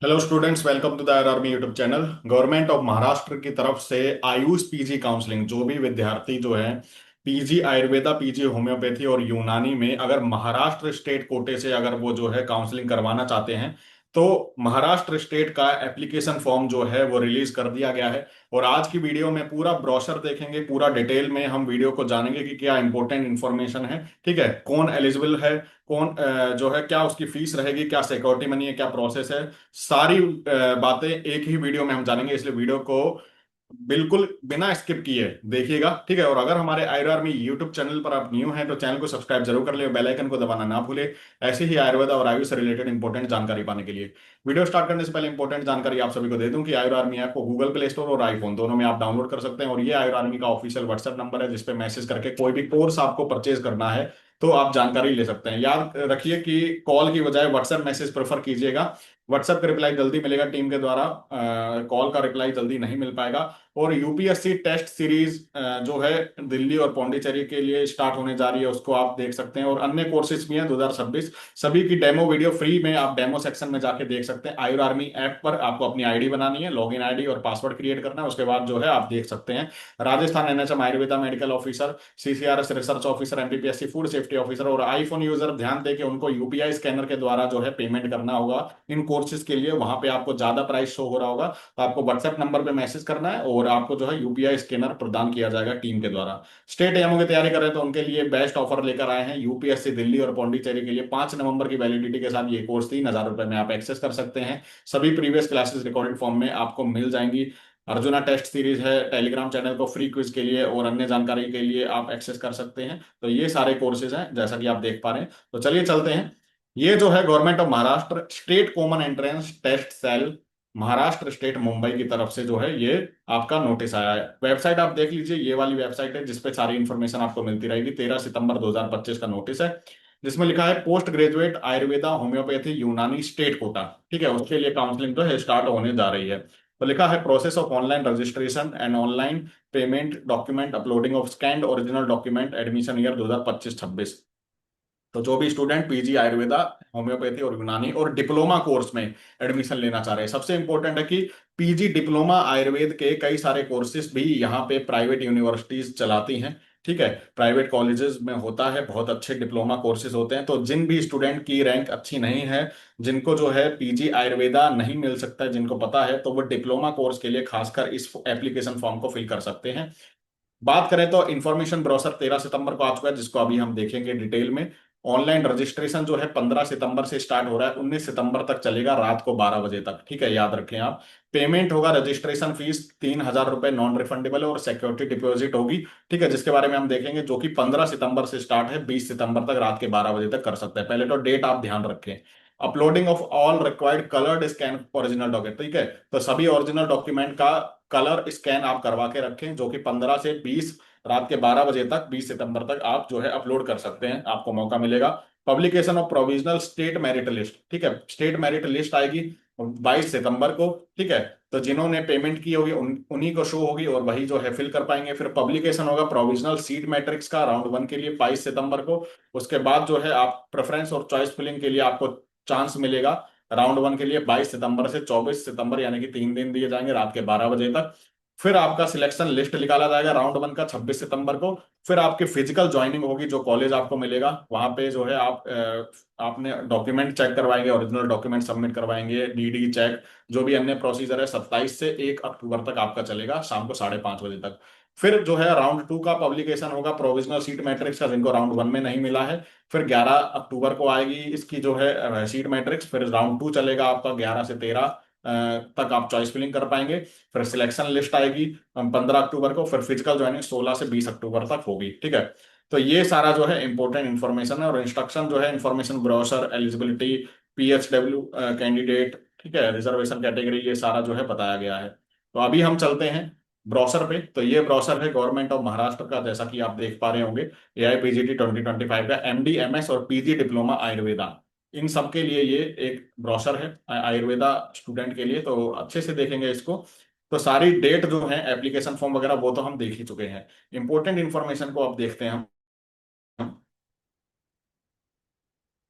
Hello students, welcome to the army YouTube channel. Government of Maharashtra की तरफ से Ayush PG counselling, जो भी विद्यार्थी जो है पीजी आयुर्वेदा, पीजी होम्योपैथी और यूनानी में अगर महाराष्ट्र स्टेट कोटे से अगर वो जो है काउंसलिंग करवाना चाहते हैं तो महाराष्ट्र स्टेट का एप्लीकेशन फॉर्म जो है वो रिलीज कर दिया गया है। और आज की वीडियो में पूरा ब्रोशर देखेंगे, पूरा डिटेल में हम वीडियो को जानेंगे कि क्या इंपॉर्टेंट इन्फॉर्मेशन है। ठीक है, कौन एलिजिबल है, कौन जो है, क्या उसकी फीस रहेगी, क्या सिक्योरिटी मनी है, क्या प्रोसेस है, सारी बातें एक ही वीडियो में हम जानेंगे। इसलिए वीडियो को बिल्कुल बिना स्किप किए देखिएगा। ठीक है, और अगर हमारे आयुर आर्मी यूट्यूब चैनल पर आप न्यू हैं तो चैनल को सब्सक्राइब जरूर कर ले, बेल आइकन को दबाना ना भूले, ऐसे ही आयुर्वेद और आयुष से रिलेटेड इंपॉर्टेंट जानकारी पाने के लिए। वीडियो स्टार्ट करने से पहले इंपॉर्टेंट जानकारी आप सभी को दे दूं कि आयुर आर्मी ऐप को गूगल प्ले स्टोर और आईफोन दोनों में आप डाउनलोड कर सकते हैं। और ये आयुर आर्मी का ऑफिशियल व्हाट्सएप नंबर है, जिसपे मैसेज करके कोई भी कोर्स आपको परचेज करना है तो आप जानकारी ले सकते हैं। याद रखिए कि कॉल की बजाय व्हाट्सएप मैसेज प्रेफर कीजिएगा। व्हाट्सएप का रिप्लाई जल्दी मिलेगा टीम के द्वारा, कॉल का रिप्लाई जल्दी नहीं मिल पाएगा। और यूपीएससी टेस्ट सीरीज जो है दिल्ली और पौंडीचेरी के लिए स्टार्ट होने जा रही है, उसको आप देख सकते हैं। और अन्य कोर्सेज भी हैं 2026, सभी की डेमो वीडियो फ्री में आप डेमो सेक्शन में जाके देख सकते हैं। आयुर आर्मी ऐप पर आपको अपनी आईडी बनानी है, लॉगिन आईडी और पासवर्ड क्रिएट करना है, उसके बाद जो है आप देख सकते हैं। Rajasthan NHM Ayurveda medical officer, CCRS research officer, MPPSC food safety officer और आईफोन यूजर ध्यान दें कि उनको यूपीआई स्कैनर के द्वारा जो है पेमेंट करना होगा इन कोर्सेज के लिए। वहां पे आपको ज्यादा प्राइस शो हो रहा होगा, तो आपको व्हाट्सएप नंबर पे मैसेज करना है और आपको जो है यूपीआई स्कैनर प्रदान किया जाएगा टीम के द्वारा। स्टेट एमओ की तैयारी कर रहे हैं तो उनके लिए बेस्ट ऑफर लेकर आए हैं। यूपीएससी दिल्ली और पौंडीचेरी के लिए 5 नवंबर की वैलिडिटी के साथ ये कोर्स 3,000 रुपए में आप एक्सेस कर सकते हैं। सभी प्रीवियस क्लासेस रिकॉर्डेड फॉर्म में आपको मिल जाएंगी। अर्जुना टेस्ट सीरीज है, टेलीग्राम चैनल को फ्री क्विज के लिए और अन्य जानकारी के लिए आप एक्सेस कर सकते हैं। तो ये सारे कोर्सेज हैं जैसा कि आप देख पा रहे हैं। तो चलिए चलते हैं। ये जो है government of Maharashtra state common entrance test cell, Maharashtra state Mumbai की तरफ से जो है ये आपका नोटिस आया है। वेबसाइट आप देख लीजिए, ये वाली वेबसाइट है जिसपे सारी इंफॉर्मेशन आपको मिलती रहेगी। 13 सितंबर 2025 का नोटिस है, जिसमें लिखा है पोस्ट ग्रेजुएट आयुर्वेदा होम्योपैथी यूनानी स्टेट कोटा। ठीक है, उसके लिए काउंसलिंग जो है स्टार्ट होने जा रही है। तो लिखा है process of online registration and online payment, document uploading of scanned original document, admission year 2025-26। तो जो भी स्टूडेंट पीजी आयुर्वेदा, होम्योपैथी और यूनानी और डिप्लोमा कोर्स में एडमिशन लेना चाह रहे हैं, सबसे इंपॉर्टेंट है कि पीजी डिप्लोमा आयुर्वेद के कई सारे कोर्सेज भी यहाँ पे प्राइवेट यूनिवर्सिटीज चलाती हैं। ठीक है, प्राइवेट कॉलेजेस में होता है, बहुत अच्छे डिप्लोमा कोर्सेज होते हैं। तो जिन भी स्टूडेंट की रैंक अच्छी नहीं है, जिनको जो है पीजी आयुर्वेदा नहीं मिल सकता है, जिनको पता है, तो वो डिप्लोमा कोर्स के लिए खासकर इस एप्लीकेशन फॉर्म को फिल कर सकते हैं। बात करें तो इंफॉर्मेशन ब्रोशर 13 सितंबर को आ चुका है, जिसको अभी हम देखेंगे डिटेल में। ऑनलाइन रजिस्ट्रेशन जो है 15 सितंबर से स्टार्ट हो रहा है, 19 सितंबर तक चलेगा रात को 12 बजे तक। ठीक है, याद रखें आप। पेमेंट होगा, रजिस्ट्रेशन फीस 3,000 रुपए नॉन रिफंडेबल और सिक्योरिटी डिपॉजिट होगी। ठीक है, जिसके बारे में हम देखेंगे, जो कि 15 सितंबर से स्टार्ट है, 20 सितंबर तक रात के 12 बजे तक कर सकते हैं। पहले तो डेट आप ध्यान रखें। Uploading of all required coloured scan original document. ठीक है, तो सभी ओरिजिनल डॉक्यूमेंट का कलर स्कैन आप करवा के रखें, जो कि 15 से 20 रात के 12 बजे तक, 20 सितंबर तक आप जो है अपलोड कर सकते हैं, आपको मौका मिलेगा। Publication of provisional state merit list. ठीक है, स्टेट मेरिट लिस्ट आएगी 22 सितंबर को। ठीक है, तो जिन्होंने पेमेंट की होगी उन्हीं को शो होगी और वही जो है फिल कर पाएंगे। फिर पब्लिकेशन होगा प्रोविजनल सीट मैट्रिक्स का राउंड 1 के लिए 22 सितंबर को। उसके बाद जो है आप प्रेफरेंस और चॉइस फिलिंग के लिए आपको चांस मिलेगा राउंड 1 के लिए 22 सितंबर से 24 सितंबर, यानी कि 3 दिन दिए जाएंगे रात के 12 बजे तक। फिर आपका सिलेक्शन लिस्ट निकाला जाएगा राउंड 1 का 26 सितंबर को। फिर आपकी फिजिकल ज्वाइनिंग होगी, जो कॉलेज आपको मिलेगा वहां पे जो है आप आपने डॉक्यूमेंट चेक करवाएंगे, ओरिजिनल डॉक्यूमेंट सबमिट करवाएंगे, डीडी चेक, जो भी अन्य प्रोसीजर है। 27 से 1 अक्टूबर तक आपका चलेगा, शाम को 5:30 बजे तक। फिर जो है राउंड 2 का पब्लिकेशन होगा प्रोविजनल सीट मैट्रिक्स का, जिनको राउंड 1 में नहीं मिला है। फिर 11 अक्टूबर को आएगी इसकी जो है सीट मैट्रिक्स। फिर राउंड 2 चलेगा आपका 11 से 13 तक आप चॉइस फिलिंग कर पाएंगे। फिर सिलेक्शन लिस्ट आएगी 15 अक्टूबर को। फिर फिजिकल ज्वाइनिंग 16 से 20 अक्टूबर तक होगी। ठीक है, तो ये सारा जो है इंपॉर्टेंट इन्फॉर्मेशन है। और इंस्ट्रक्शन जो है, information brochure, eligibility, PHW candidate, ठीक है, रिजर्वेशन कैटेगरी, ये सारा जो है बताया गया है। तो अभी हम चलते हैं ब्रोशर पे। तो ये ब्रोशर है गवर्नमेंट ऑफ महाराष्ट्र का, जैसा कि आप देख पा रहे होंगे। एआईपीजीटी 2025 का एमडी, एमएस और पीजी डिप्लोमा आयुर्वेदा, इन सब के लिए ये एक ब्रोशर है आयुर्वेदा स्टूडेंट के लिए। तो अच्छे से देखेंगे इसको। तो सारी डेट जो है, एप्लीकेशन फॉर्म वगैरह, वो तो हम देख ही चुके हैं। इंपॉर्टेंट इन्फॉर्मेशन को अब देखते हैं हम।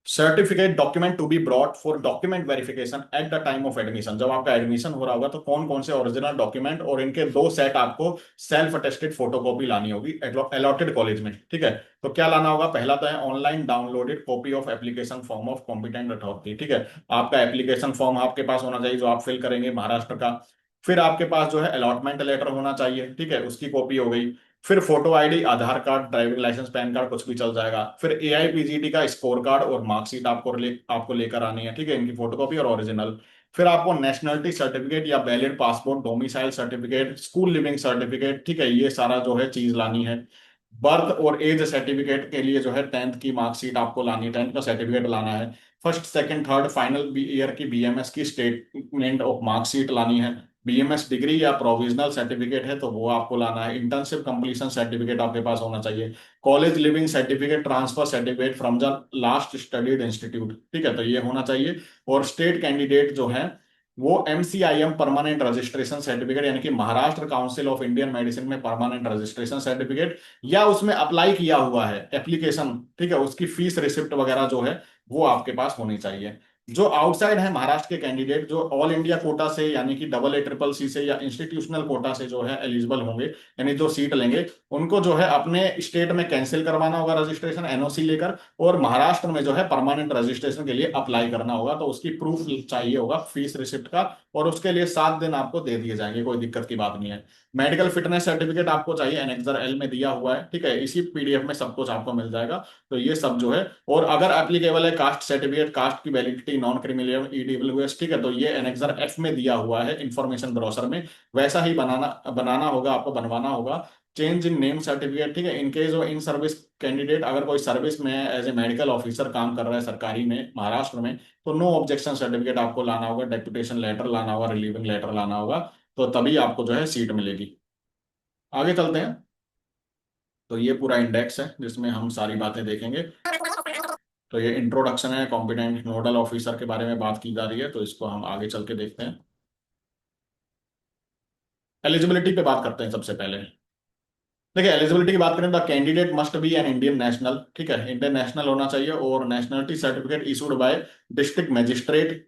Certificate document to be brought for document verification at the time of admission. जब आपका एडमिशन हो रहा होगा तो कौन कौन से ओरिजिनल डॉक्यूमेंट और इनके दो सेट आपको सेल्फ अटेस्टेड फोटोकॉपी लानी होगी अलॉटेड कॉलेज में, ठीक है। तो क्या लाना होगा, पहला तो है online downloaded copy of application form of competent authority, ठीक है। आपका एप्लीकेशन फॉर्म आपके पास होना चाहिए जो आप फिल करेंगे महाराष्ट्र का। फिर आपके पास जो है अलॉटमेंट लेटर होना चाहिए, ठीक है, उसकी कॉपी हो गई। फिर photo ID, Aadhaar card, driving licence, PAN card, कुछ भी चल जाएगा। फिर एआईपीजीटी का स्कोर कार्ड और मार्कशीट आपको लेकर आनी है, ठीक है, इनकी फोटोकॉपी और ओरिजिनल। फिर आपको नेशनलिटी सर्टिफिकेट या valid passport, domicile certificate, school leaving certificate, ठीक है, ये सारा जो है चीज लानी है। बर्थ और एज सर्टिफिकेट के लिए जो है 10th की मार्कशीट आपको लानी है, 10th का सर्टिफिकेट लाना है। First second third final year की बीएमएस की स्टेटमेंट ऑफ मार्कशीट लानी है। बीएमएस डिग्री या प्रोविजनल सर्टिफिकेट है तो वो आपको लाना है। इंटर्नशिप कंप्लीशन सर्टिफिकेट आपके पास होना चाहिए। College leaving certificate, transfer certificate from the last studied institute, ठीक है, तो ये होना चाहिए। और स्टेट कैंडिडेट जो है वो एमसीआईएम परमानेंट रजिस्ट्रेशन सर्टिफिकेट, यानी कि Maharashtra council of Indian medicine में परमानेंट रजिस्ट्रेशन सर्टिफिकेट, या उसमें अप्लाई किया हुआ है एप्लीकेशन, ठीक है, उसकी फीस रिसिप्ट वगैरह जो है वो आपके पास होनी चाहिए। जो आउटसाइड है महाराष्ट्र के कैंडिडेट, जो ऑल इंडिया कोटा से यानी कि डबल ए ट्रिपल सी से या इंस्टीट्यूशनल कोटा से जो है एलिजिबल होंगे, यानी जो सीट लेंगे, उनको जो है अपने स्टेट में कैंसिल करवाना होगा रजिस्ट्रेशन एनओसी लेकर, और महाराष्ट्र में जो है परमानेंट रजिस्ट्रेशन के लिए अप्लाई करना होगा। तो उसकी प्रूफ चाहिए होगा फीस रिसिप्ट का, और उसके लिए 7 दिन आपको दे दिए जाएंगे, कोई दिक्कत की बात नहीं है। मेडिकल फिटनेस सर्टिफिकेट आपको चाहिए, एनेक्सर एल में दिया हुआ है, ठीक है, इसी पीडीएफ में सब कुछ आपको मिल जाएगा। तो ये सब जो है, और अगर एप्लीकेबल है कास्ट सर्टिफिकेट, कास्ट की वैलिडिटी, नॉन क्रिमिनल, ईडब्ल्यूएस, ठीक है, तो ये एनेक्सर एफ में दिया हुआ है इंफॉर्मेशन ब्रोशर में, वैसा ही बनाना बनाना होगा आपको, बनवाना होगा। चेंज इन नेम सर्टिफिकेट, ठीक है, in case of in service candidate, अगर कोई सर्विस में एज ए मेडिकल ऑफिसर काम कर रहा है सरकारी में महाराष्ट्र में, तो नो ऑब्जेक्शन सर्टिफिकेट आपको लाना होगा, डेप्यूटेशन लेटर लाना होगा, रिलीविंग लेटर लाना होगा, तो तभी आपको जो है सीट मिलेगी। आगे चलते हैं। तो ये पूरा इंडेक्स है जिसमें हम सारी बातें देखेंगे। तो ये इंट्रोडक्शन है, कॉम्पिटेंट नोडल ऑफिसर के बारे में बात की जा रही है, तो इसको हम आगे चल के देखते हैं। एलिजिबिलिटी पे बात करते हैं सबसे पहले। देखिए, एलिजिबिलिटी की बात करें तो candidate must be an Indian national, ठीक है, इंडियन नेशनल होना चाहिए, और nationality certificate issued by district magistrate,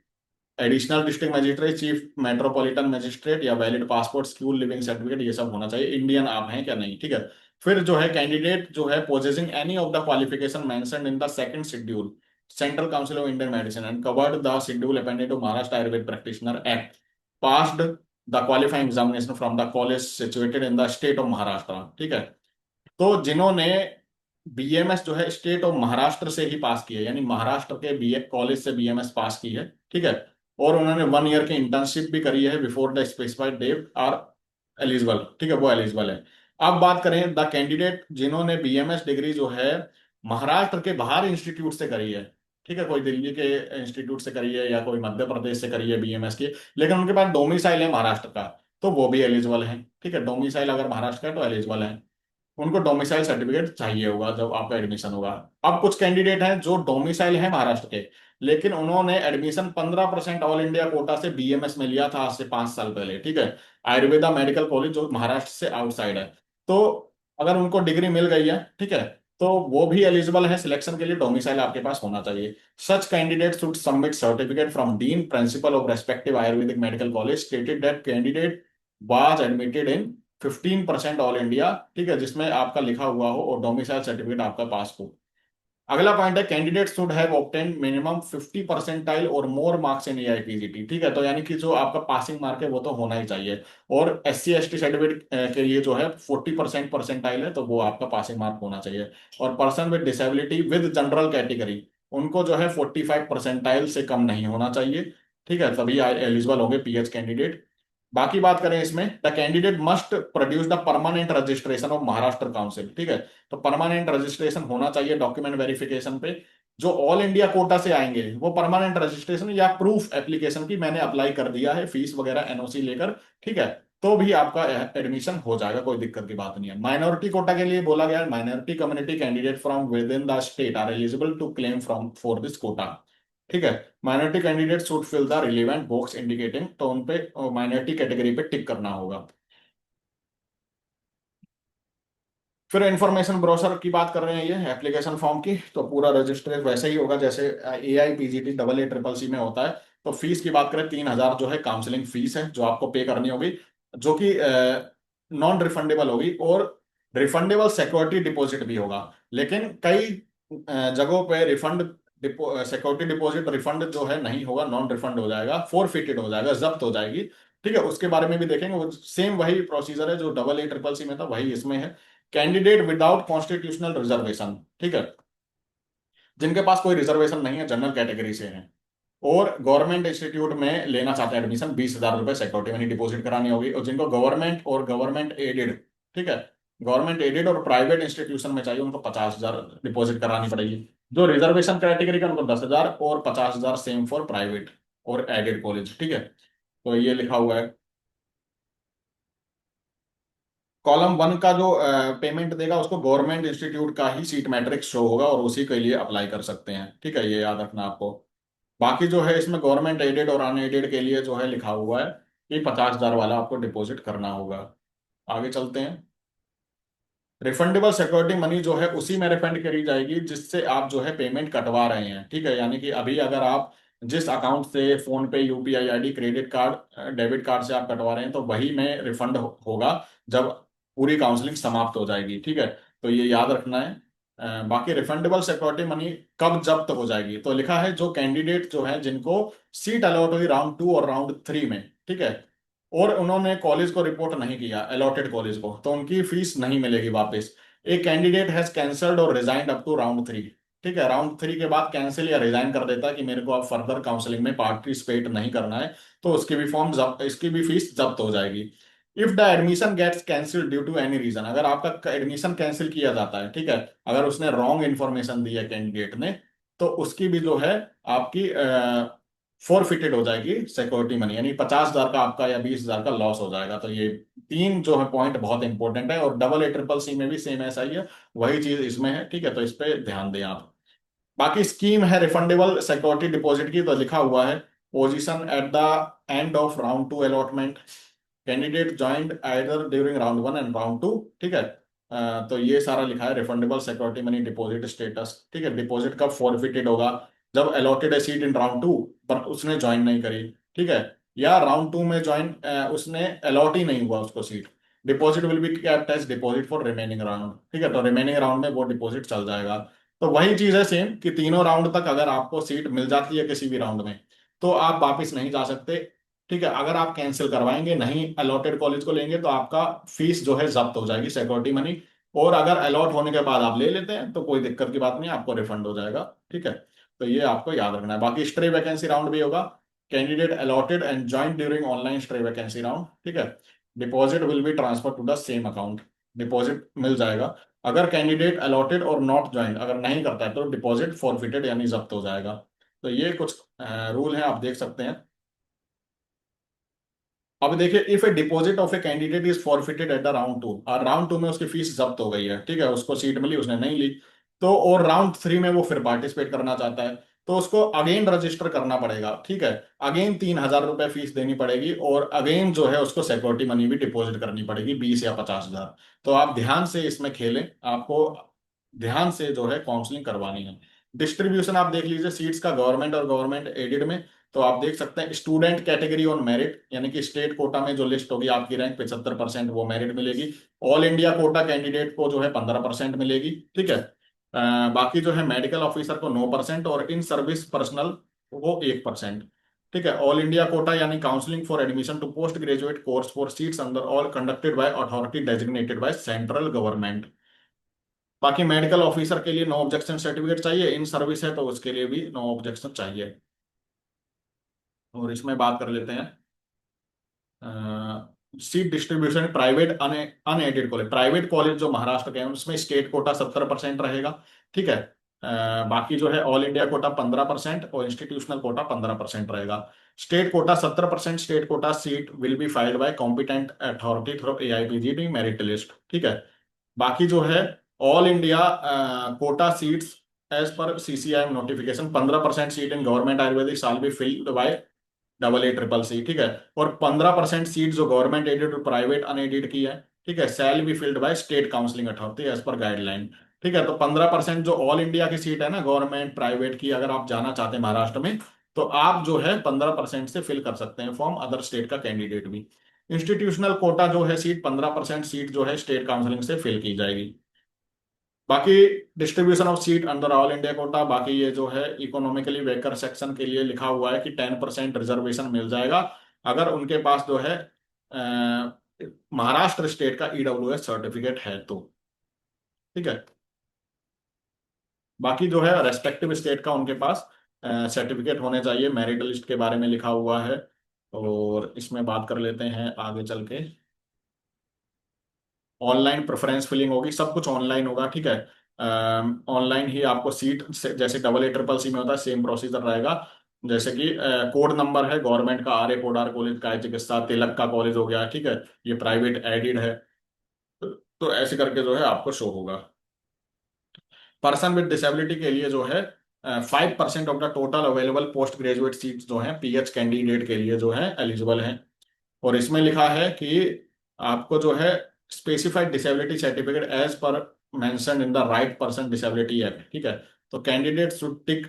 additional district magistrate, chief metropolitan magistrate, या valid passport, school leaving certificate, ये सब होना चाहिए। इंडियन आप हैं क्या नहीं, ठीक है। फिर जो है कैंडिडेट जो है possessing any of the qualification mentioned in the second schedule central council of Indian medicine and covered the schedule appended to Maharashtra Ayurveda practitioner act, passed the qualifying examination from the college situated in the state of Maharashtra, ठीक है। तो जिन्होंने BMS जो है state of Maharashtra से ही पास की है, यानी महाराष्ट्र के बी कॉलेज से बीएमएस पास की है, ठीक है, और उन्होंने 1 ईयर की इंटर्नशिप भी करी है before the specified date, are eligible, ठीक है, वो एलिजिबल है। अब बात करें द कैंडिडेट जिन्होंने बीएमएस डिग्री जो है महाराष्ट्र के बाहर इंस्टीट्यूट से करी है, ठीक है, कोई दिल्ली के इंस्टीट्यूट से करी है या कोई मध्य प्रदेश से करी है बीएमएस की, लेकिन उनके पास डोमिसाइल है महाराष्ट्र का, तो वो भी एलिजिबल है, ठीक है, डोमिसाइल अगर महाराष्ट्र का है तो एलिजिबल है। उनको डोमिसाइल सर्टिफिकेट चाहिए होगा जब आपका एडमिशन होगा। अब कुछ कैंडिडेट हैं जो डोमिसाइल है महाराष्ट्र के, लेकिन उन्होंने एडमिशन 15% ऑल इंडिया कोटा से बीएमएस में लिया था आज से 5 साल पहले, ठीक है, आयुर्वेदा मेडिकल कॉलेज जो महाराष्ट्र से आउटसाइड है। तो अगर उनको डिग्री मिल गई है, ठीक है, तो वो भी एलिजिबल है सिलेक्शन के लिए, डोमिसाइल आपके पास होना चाहिए। सच candidate should submit certificate from dean principle of respective Ayurvedic medical college stated that candidate was admitted in 15% all India, ठीक है, जिसमें आपका लिखा हुआ हो और डोमिसाइल सर्टिफिकेट आपका पास हो। अगला पॉइंट है candidate should have obtained minimum 50 percentile और मोर मार्क्स इन एआईपीजीटी, ठीक है, तो यानी कि जो आपका पासिंग मार्क है वो तो होना ही चाहिए। और एससी एसटी सर्टिफिकेट के लिए जो है 40% परसेंटाइल है तो वो आपका पासिंग मार्क होना चाहिए। और person with disability with general category, उनको जो है 45 परसेंटाइल से कम नहीं होना चाहिए, ठीक है, तभी एलिजिबल होंगे पीएच कैंडिडेट। बाकी बात करें इसमें, the candidate must produce the permanent registration of Maharashtra council, ठीक है, तो परमानेंट रजिस्ट्रेशन होना चाहिए डॉक्यूमेंट वेरिफिकेशन पे। जो ऑल इंडिया कोटा से आएंगे वो परमानेंट रजिस्ट्रेशन या प्रूफ एप्लीकेशन की मैंने अप्लाई कर दिया है फीस वगैरह एनओसी लेकर, ठीक है, तो भी आपका एडमिशन हो जाएगा, कोई दिक्कत की बात नहीं है। माइनॉरिटी कोटा के लिए बोला गया है minority community candidate from within the state are eligible to claim from for this quota, ठीक है। Minority candidate should fill the relevant box indicating, तो उन पे माइनॉरिटी कैटेगरी पे टिक करना होगा। फिर इंफॉर्मेशन ब्रोशर की बात कर रहे हैं, ये एप्लीकेशन फॉर्म की, तो पूरा रजिस्टर वैसे ही होगा जैसे AIPGT AA CCC में होता है। तो फीस की बात करें, 3,000 जो है काउंसलिंग फीस है जो आपको पे करनी होगी, जो कि नॉन रिफंडेबल होगी, और रिफंडेबल सिक्योरिटी डिपॉजिट भी होगा। लेकिन कई जगहों पे रिफंड सिक्योरिटी डिपॉजिट रिफंड जो है नहीं होगा, नॉन रिफंड हो जाएगा, फोरफिटेड हो जाएगा, जब्त हो जाएगी। ठीक है, उसके बारे में भी देखेंगे, वो सेम वही प्रोसीजर है जो AA CCC में था, वही इसमें है। कैंडिडेट विदाउट कॉन्स्टिट्यूशनल रिजर्वेशन, ठीक है, जिनके पास कोई रिजर्वेशन नहीं है, जनरल कैटेगरी से हैं, और गवर्नमेंट इंस्टीट्यूट में लेना चाहते हैं एडमिशन, 20,000 रुपए सिक्योरिटी मनी डिपॉजिट करानी होगी। और जिनको गवर्नमेंट और गवर्नमेंट एडेड, ठीक है, गवर्नमेंट एडेड और प्राइवेट इंस्टीट्यूशन में चाहिए, उनको 50,000 डिपॉजिट करानी पड़ेगी। जो रिजर्वेशन कैटेगरी का उनको 10,000 और 50,000 सेम फॉर प्राइवेट और एडेड कॉलेज, ठीक है। तो ये लिखा हुआ है। कॉलम 1 का जो पेमेंट देगा उसको गवर्नमेंट इंस्टीट्यूट का ही सीट मैट्रिक्स शो होगा, और उसी के लिए अप्लाई कर सकते हैं, ठीक है, ये याद रखना आपको। बाकी जो है इसमें गवर्नमेंट एडेड और अनएडेड के लिए जो है लिखा हुआ है कि 50,000 वाला आपको डिपॉजिट करना होगा। आगे चलते हैं। रिफंडेबल सिक्योरिटी मनी जो है उसी में रिफंड करी जाएगी जिससे आप जो है पेमेंट कटवा रहे हैं, ठीक है। यानी कि अभी अगर आप जिस अकाउंट से, फोन पे, UPI ID, credit card, debit card से आप कटवा रहे हैं, तो वही में रिफंड होगा जब पूरी काउंसलिंग समाप्त हो जाएगी, ठीक है। तो ये याद रखना है। बाकी रिफंडेबल सिक्योरिटी मनी कब जब्त हो जाएगी, तो लिखा है जो कैंडिडेट जो है जिनको सीट अलॉट हुई राउंड 2 और राउंड 3 में, ठीक है, और उन्होंने कॉलेज को रिपोर्ट नहीं किया, अलॉटेड कॉलेज को, तो उनकी फीस नहीं मिलेगी वापस। एक कैंडिडेट हैज कैंसल्ड और रिजाइंड अप टू राउंड 3, ठीक है, राउंड 3 के बाद कैंसिल या रिजाइन कर देता है कि मेरे को अब फर्दर काउंसलिंग में पार्टिसिपेट नहीं करना है, तो उसकी भी इसकी भी फीस जब्त हो जाएगी। If the admission gets cancel due to any reason, अगर आपका एडमिशन कैंसिल किया जाता है, ठीक है, अगर उसने रॉन्ग इन्फॉर्मेशन दी है कैंडिडेट ने, तो उसकी भी जो है आपकी फोरफिटेड हो जाएगी सिक्योरिटी मनी, यानी 50,000 का आपका या 20,000 का लॉस हो जाएगा। तो ये तीन जो है पॉइंट बहुत इंपॉर्टेंट है, और AA CCC में भी सेम ऐसा ही है, वही चीज इसमें है, ठीक है, तो इस पे ध्यान दें आप। बाकी स्कीम है रिफंडेबल सिक्योरिटी डिपॉजिट की, तो लिखा हुआ है position at the end of round 2 allotment, candidate joint either during round 1 and round 2, ठीक है। तो ये सारा लिखा है refundable security money deposit status, ठीक है। डिपॉजिट कब फॉरफिटेड होगा, जब अलॉटेड है सीट इन राउंड 2 पर उसने ज्वाइन नहीं करी, ठीक है, या राउंड 2 में ज्वाइन उसने अलॉट ही नहीं हुआ उसको seat, deposit will be kept as deposit for remaining round, ठीक है, तो रिमेनिंग राउंड में वो डिपॉजिट चल जाएगा। तो वही चीज है सेम कि तीनों राउंड तक अगर आपको सीट मिल जाती है किसी भी राउंड में, तो आप वापस नहीं जा सकते, ठीक है। अगर आप कैंसिल करवाएंगे, नहीं अलॉटेड कॉलेज को लेंगे, तो आपका फीस जो है जब्त हो जाएगी सिक्योरिटी मनी, और अगर अलॉट होने के बाद आप ले लेते हैं तो कोई दिक्कत की बात नहीं, आपको रिफंड हो जाएगा, ठीक है। तो ये आपको याद रखना है। बाकी स्ट्रे वैकेंसी राउंड भी होगा, candidate allotted and join during online stray vacancy round, ठीक है, deposit will be transfer to the same account, deposit मिल जाएगा। अगर कैंडिडेट अलॉटेड और नॉट ज्वाइन अगर नहीं करता है तो डिपॉजिट फॉरफिटेड यानी जब्त हो जाएगा। तो ये कुछ रूल हैं, आप देख सकते हैं। अब देखिए, if A deposit of a candidate is forfeited at the round 2, और राउंड 2 में उसकी फीस जब्त हो गई है, ठीक है, उसको सीट मिली, उसने नहीं ली, तो और राउंड 3 में वो फिर पार्टिसिपेट करना चाहता है, तो उसको अगेन रजिस्टर करना पड़ेगा, ठीक है, अगेन 3,000 रुपए फीस देनी पड़ेगी, और अगेन जो है उसको सिक्योरिटी मनी भी डिपॉजिट करनी पड़ेगी, 20 या 50,000। तो आप ध्यान से इसमें खेलें, आपको ध्यान से जो है काउंसलिंग करवानी है। डिस्ट्रीब्यूशन आप देख लीजिए सीट्स का, गवर्नमेंट और गवर्नमेंट एडेड में, तो आप देख सकते हैं स्टूडेंट कैटेगरी ऑन मेरिट, यानी कि स्टेट कोटा में जो लिस्ट होगी आपकी रैंक 75%, वो मेरिट मिलेगी। ऑल इंडिया कोटा कैंडिडेट को जो है 15% मिलेगी, ठीक है। बाकी जो है मेडिकल ऑफिसर को 9%, और इन सर्विस पर्सनल वो 1%, ठीक है। ऑल इंडिया कोटा यानी counselling for admission to post graduate course for seats under all conducted by authority designated by central government. बाकी मेडिकल ऑफिसर के लिए नो ऑब्जेक्शन सर्टिफिकेट चाहिए, इन सर्विस है तो उसके लिए भी नो ऑब्जेक्शन चाहिए। और इसमें बात कर लेते हैं seat distribution, private unaided college, private college जो महाराष्ट्र के हैं उसमें स्टेट कोटा 70% रहेगा, ठीक है। बाकी जो है ऑल इंडिया कोटा 15% और इंस्टीट्यूशनल कोटा 15% रहेगा। State quota 70%, state quota seat will be filled by competent authority through AIPGT merit list, ठीक है। बाकी जो है all India quota seats as per CCIM notification, 15% seat in government Ayurvedic shall be filled by AA CCC, ठीक है, और 15% seat जो government aided और प्राइवेट अनएडेड की है, ठीक है, shall be filled by state counselling authority as per guideline. ठीक है, तो 15% जो ऑल इंडिया की सीट है ना, गवर्नमेंट प्राइवेट की, अगर आप जाना चाहते हैं महाराष्ट्र में, तो आप जो है 15% से फिल कर सकते हैं फॉर्म, अदर स्टेट का कैंडिडेट भी। इंस्टीट्यूशनल कोटा जो है सीट, 15% सीट जो है स्टेट काउंसलिंग से फिल की जाएगी। बाकी distribution of seat under all India Kota, बाकी ये जो है इकोनॉमिकली वेकर सेक्शन के लिए लिखा हुआ है कि 10% रिजर्वेशन मिल जाएगा अगर उनके पास जो है महाराष्ट्र स्टेट का ईडब्ल्यूएस सर्टिफिकेट है तो। ठीक है, बाकी जो है रेस्पेक्टिव स्टेट का उनके पास सर्टिफिकेट होने चाहिए, मेरिट लिस्ट के बारे में लिखा हुआ है। और इसमें बात कर लेते हैं आगे चल के। ऑनलाइन प्रेफरेंस फिलिंग होगी, सब कुछ ऑनलाइन होगा। ठीक है, ऑनलाइन ही आपको सीट जैसे डबल ए ट्रिपल सी में होता है सेम प्रोसीजर रहेगा। जैसे कि कोड नंबर है गवर्नमेंट का, आर ए कोडार कॉलेज का है, चिकित्सा तिलक का कॉलेज हो गया। ठीक है, ये प्राइवेट एडिड है। तो ऐसे करके जो है आपको शो होगा। पर्सन विद डिसेबिलिटी के लिए जो है 5% of the total available post graduate seat जो है पीएच कैंडिडेट के लिए जो है एलिजिबल है। और इसमें लिखा है कि आपको जो है specified disability certificate as per mention in the right person disability act. ठीक है, तो कैंडिडेट शुड टिक,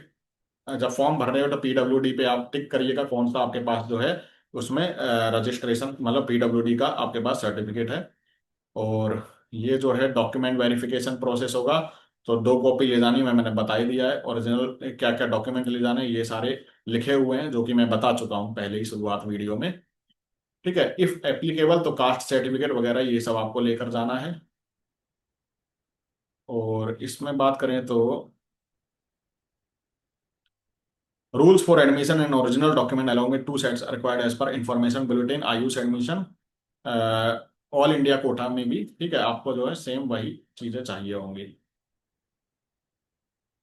जब फॉर्म भर रहे हो तो पीडब्ल्यूडी पे आप टिक करिएगा कौन सा आपके पास जो है उसमें रजिस्ट्रेशन, मतलब पीडब्ल्यूडी का आपके पास सर्टिफिकेट है। और ये जो है डॉक्यूमेंट वेरिफिकेशन प्रोसेस होगा। तो 2 कॉपी ले जानी मैंने बता ही दिया है, ओरिजिनल क्या क्या डॉक्यूमेंट ले जाने ये सारे लिखे हुए हैं, जो कि मैं बता चुका हूँ पहले ही शुरुआत वीडियो में। ठीक है, इफ एप्लीकेबल तो कास्ट सर्टिफिकेट वगैरह ये सब आपको लेकर जाना है। और इसमें बात करें तो rules for admission and original document along with 2 sets required as per information bulletin AYUSH admission all India quota में भी। ठीक है, आपको जो है सेम वही चीजें चाहिए होंगी।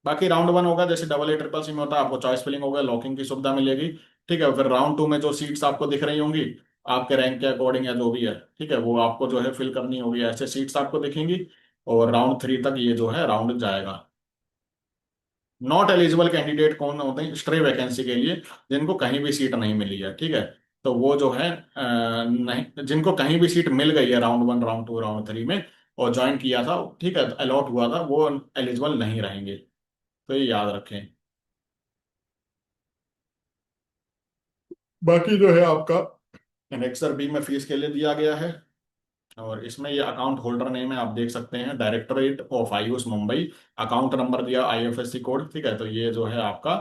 बाकी राउंड 1 होगा जैसे डबल ए ट्रिपल सी में होता है, आपको चॉइस फिलिंग होगा, लॉकिंग की सुविधा मिलेगी। ठीक है, फिर राउंड 2 में जो सीट्स आपको दिख रही होंगी आपके रैंक के अकॉर्डिंग या जो भी है, ठीक है, वो आपको जो है फिल करनी होगी, ऐसे सीट्स आपको दिखेंगी। और राउंड 3 तक ये जो है राउंड जाएगा। नॉट एलिजिबल कैंडिडेट कौन होते हैं? स्ट्रे वैकेंसी के लिए, जिनको कहीं भी सीट नहीं मिली है। ठीक है, तो वो जो है नहीं, जिनको कहीं भी सीट मिल गई है राउंड 1 राउंड 2 राउंड 3 में और ज्वाइन किया था, ठीक है, अलॉट हुआ था, वो एलिजिबल नहीं रहेंगे। तो ये याद रखें। बाकी जो है आपका एनेक्सर बी में फीस के लिए दिया गया है। और इसमें ये अकाउंट होल्डर नेम है, आप देख सकते हैं directorate of Ayush Mumbai. Account number दिया, आईएफएससी कोड। ठीक है, तो ये जो है आपका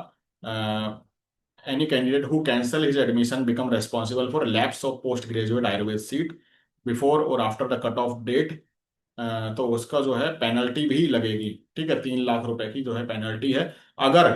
any candidate who cancel his admission become responsible for lapse of postgraduate Ayurved seat before or after the cut off date। तो उसका जो है पेनल्टी भी लगेगी। ठीक है, 3 लाख रुपए की जो है पेनल्टी है अगर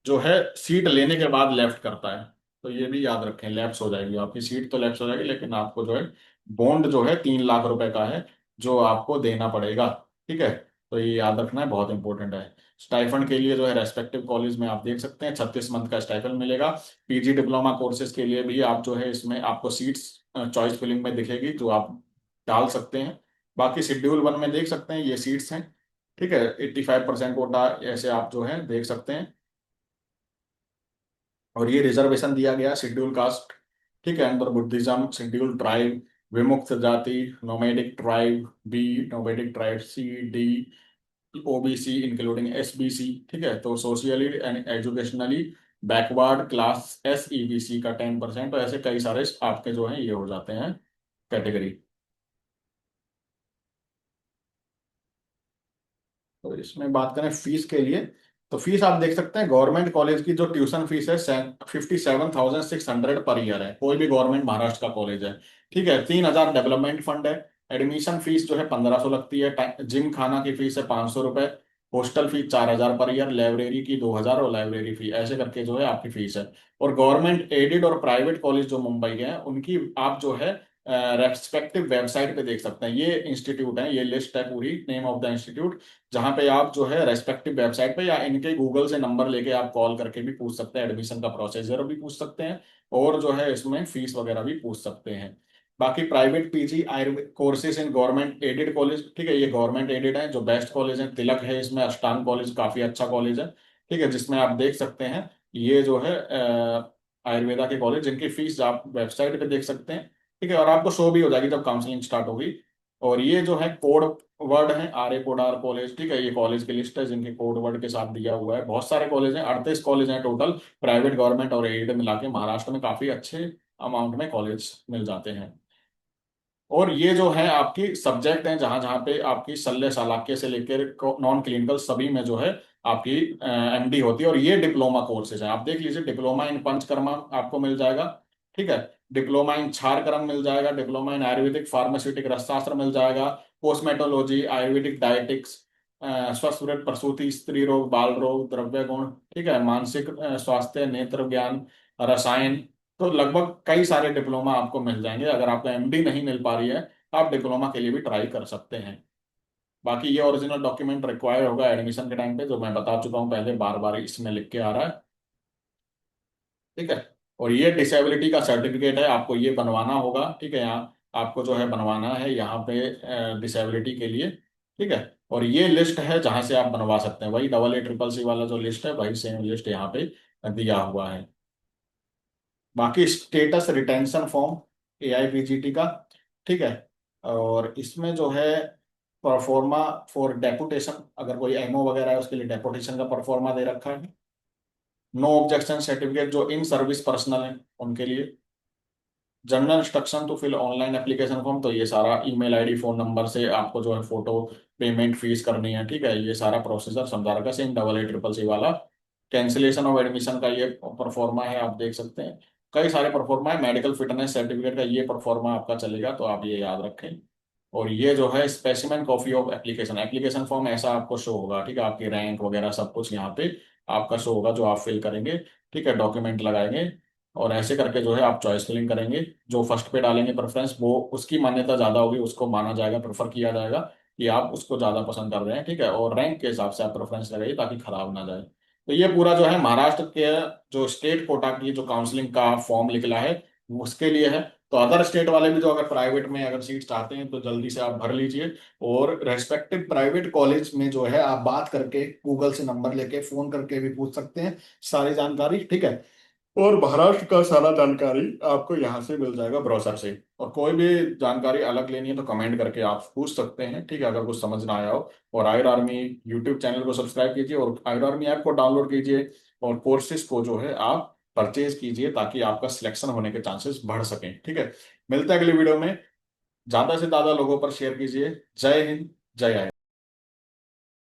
जो है सीट लेने के बाद लेफ्ट करता है। तो ये भी याद रखें, लैप्स हो जाएगी आपकी सीट, तो लैप्स हो जाएगी, लेकिन आपको जो है बॉन्ड जो है 3 लाख रुपए का है जो आपको देना पड़ेगा। ठीक है, तो ये याद रखना है, बहुत इंपॉर्टेंट है। स्टाइफंड के लिए जो है रेस्पेक्टिव कॉलेज में आप देख सकते हैं 36 मंथ का स्टाइफंड मिलेगा। पीजी डिप्लोमा कोर्सेज के लिए भी आप जो है इसमें आपको सीट्स चॉइस फिलिंग में दिखेगी, जो आप डाल सकते हैं। बाकी शेड्यूल 1 में देख सकते हैं ये सीट्स हैं। ठीक है, 85% कोटा ऐसे आप जो है देख सकते हैं। और ये रिजर्वेशन दिया गया शेड्यूल कास्ट। ठीक है, अंदर बुद्धिज्म, शेड्यूल ट्राइब, विमुक्त जाति, nomadic tribe B, nomadic tribe C, D, OBC including SBC. ठीक है, तो socially and educationally backward class SEBC का 10%। तो ऐसे कई सारे आपके जो है ये हो जाते हैं कैटेगरी। तो इसमें बात करें फीस के लिए, तो फीस आप देख सकते हैं गवर्नमेंट कॉलेज की जो ट्यूशन फीस है 57,600 पर ईयर है, कोई भी गवर्नमेंट महाराष्ट्र का कॉलेज है। ठीक है, 3,000 डेवलपमेंट फंड है। एडमिशन फीस जो है 1,500 लगती है। जिम खाना की फीस है 500 रुपये। Hostel fees 4,000 per year. Library की 2,000 और लाइब्रेरी फी ऐसे करके जो है आपकी फीस है। और गवर्नमेंट एडेड और प्राइवेट कॉलेज जो मुंबई के हैं उनकी आप जो है रेस्पेक्टिव वेबसाइट पे देख सकते हैं। ये इंस्टीट्यूट है, ये लिस्ट है पूरी, नेम ऑफ द इंस्टीट्यूट, जहां पे आप जो है रेस्पेक्टिव वेबसाइट पे या इनके गूगल से नंबर लेके आप कॉल करके भी पूछ सकते हैं, एडमिशन का प्रोसीजर भी पूछ सकते हैं, और जो है इसमें फीस वगैरह भी पूछ सकते हैं। बाकी private PG Ayurveda courses in government aided college, ठीक है, ये गवर्नमेंट एडेड है। जो बेस्ट कॉलेज है तिलक है, इसमें अष्टांग कॉलेज काफी अच्छा कॉलेज है। ठीक है, जिसमें आप देख सकते हैं ये जो है आयुर्वेदा के कॉलेज, जिनकी फीस आप वेबसाइट पे देख सकते हैं। ठीक है, और आपको शो भी हो जाएगी जब काउंसलिंग स्टार्ट होगी। और ये जो है कोड वर्ड है, आर्य कोडार कॉलेज, ठीक है, ये कॉलेज की लिस्ट है जिनके कोड वर्ड के साथ दिया हुआ है। बहुत सारे कॉलेज हैं, 38 कॉलेज हैं टोटल, प्राइवेट गवर्नमेंट और एड मिला के महाराष्ट्र में काफी अच्छे अमाउंट में कॉलेज मिल जाते हैं। और ये जो है आपकी सब्जेक्ट हैं, जहां जहां पे आपकी शल्य शलाक्य से लेकर नॉन क्लिनिकल सभी में जो है आपकी एमडी होती है। और ये डिप्लोमा कोर्सेज हैं, आप देख लीजिए, डिप्लोमा इन पंचकर्मा आपको मिल जाएगा, ठीक है, डिप्लोमा इन क्षारकर्म मिल जाएगा, डिप्लोमा इन आयुर्वेदिक फार्मास्यूटिक रसशास्त्र मिल जाएगा, कॉस्मेटोलॉजी, आयुर्वेदिक डायटिक्स, स्वस्थ प्रसूति, स्त्री रोग, बाल रोग, द्रव्य गुण, ठीक है, मानसिक स्वास्थ्य, नेत्र ज्ञान, रसायन। तो लगभग कई सारे डिप्लोमा आपको मिल जाएंगे। अगर आपको एमडी नहीं मिल पा रही है तो आप डिप्लोमा के लिए भी ट्राई कर सकते हैं। बाकी ये ओरिजिनल डॉक्यूमेंट रिक्वायर होगा एडमिशन के टाइम पे, जो मैं बता चुका हूँ पहले, बार बार इसमें लिख के आ रहा है, ठीक है। और ये डिसेबिलिटी का सर्टिफिकेट है, आपको ये बनवाना होगा, ठीक है, यहाँ आपको जो है बनवाना है यहाँ पे डिसेबिलिटी के लिए, ठीक है। और ये लिस्ट है जहां से आप बनवा सकते हैं, वही AA CCC वाला जो लिस्ट है, वही सेम लिस्ट यहाँ पे दिया हुआ है। बाकी स्टेटस रिटेंशन फॉर्म AIPGT का, ठीक है। और इसमें जो है परफॉर्मा फॉर डेपुटेशन, अगर कोई एमओ वगैरह है उसके लिए डेपुटेशन का परफॉर्मा दे रखा है। नो ऑब्जेक्शन सर्टिफिकेट जो इन सर्विस पर्सनल है उनके लिए। General instruction to fill online application form, तो ये सारा ईमेल आईडी फोन नंबर से आपको जो है फोटो, पेमेंट, फीस करनी है, ठीक है, ये सारा प्रोसीजर समझा रखा है सेम AA CCC वाला। कैंसिलेशन ऑफ एडमिशन का ये परफॉर्मा है, आप देख सकते हैं। कई सारे परफॉर्मा है, मेडिकल फिटनेस सर्टिफिकेट का ये परफॉर्मा आपका चलेगा, तो आप ये याद रखें। और ये जो है specimen copy of application, application form ऐसा आपको शो होगा, ठीक है, आपकी रैंक वगैरह सब कुछ यहाँ पे आपका शो होगा जो आप फिल करेंगे, ठीक है, डॉक्यूमेंट लगाएंगे। और ऐसे करके जो है आप चॉइस फिलिंग करेंगे, जो फर्स्ट पे डालेंगे प्रेफरेंस, वो उसकी मान्यता ज्यादा होगी, उसको माना जाएगा, प्रेफर किया जाएगा कि आप उसको ज्यादा पसंद कर रहे हैं, ठीक है। और रैंक के हिसाब से आप प्रेफरेंस लगाइए ताकि खराब ना जाए। तो ये पूरा जो है महाराष्ट्र के जो स्टेट कोटा की जो काउंसलिंग का फॉर्म निकला है उसके लिए है। तो अदर स्टेट वाले भी जो अगर प्राइवेट में अगर सीट चाहते हैं तो जल्दी से आप भर लीजिए। और रेस्पेक्टिव प्राइवेट कॉलेज में जो है आप बात करके, गूगल से नंबर लेके, फोन करके भी पूछ सकते हैं सारी जानकारी, ठीक है। और महाराष्ट्र का सारा जानकारी आपको यहाँ से मिल जाएगा ब्राउजर से। और कोई भी जानकारी अलग लेनी है तो कमेंट करके आप पूछ सकते हैं, ठीक है, अगर कुछ समझ ना आया हो। और आयर आर्मी यूट्यूब चैनल को सब्सक्राइब कीजिए और आयर आर्मी ऐप को डाउनलोड कीजिए और कोर्सेज को जो है आप परचेज कीजिए ताकि आपका सिलेक्शन होने के चांसेस बढ़ सकें, ठीक है। मिलते हैं अगली वीडियो में, ज्यादा से ज्यादा लोगों पर शेयर कीजिए। जय हिंद, जय आयरन।